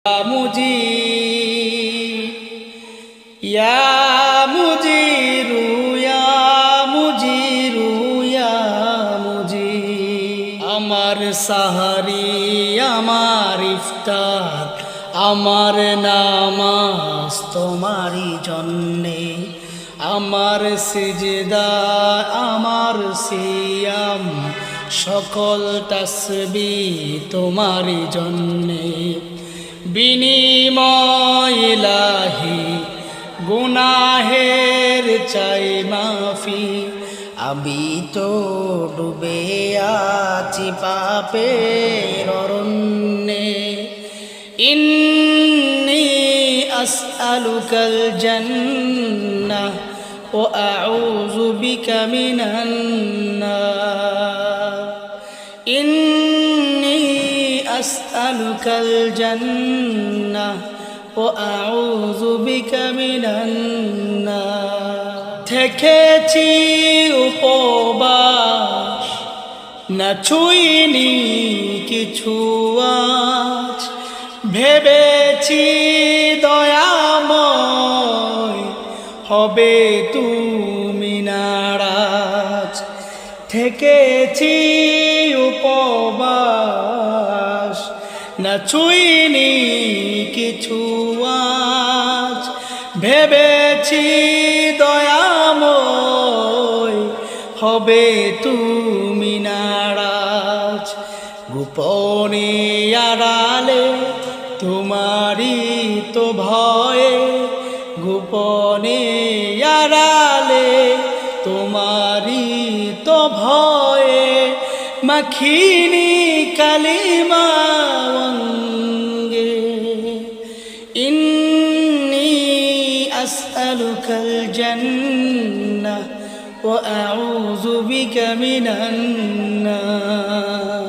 আমার সাহারি আমার ইফতার আমার নামাজ তোমারই জন্যে, আমার সিজদা আমার সিয়াম সকল তাসবিহ তোমারই জন্যে। বিনিময় ইলাহি গুনাহের চাই মাফি, আমি তো ডুবে আছি পাপের অরণ্যে। ইন্নী আসআলুকাল জান্নাহ ওয়া আউযু বিকা মিনান নার। ইন্নী আসআলুকাল জান্নাহ ওয়া আউযু বিকা মিনান নার। থেকেছি উপবাস না ছুঁইনি কিছু আজ, ভেবেছি দয়াময় হবে তুমি নারাজ। থেকেছি উপবাস না ছুঁইনি কিছু আজ, ভেবেছি দয়াময় হবে তুমি নারাজ। গোপনে আড়ালে তোমারই তো ভয়ে, গোপনে আড়ালে তোমারই তো ভয়ে, মাখিনি কালিমা অঙ্গে। ইন্নী আসআলুকাল জান্নাহ ওয়া আউযু বিকা মিনান নার।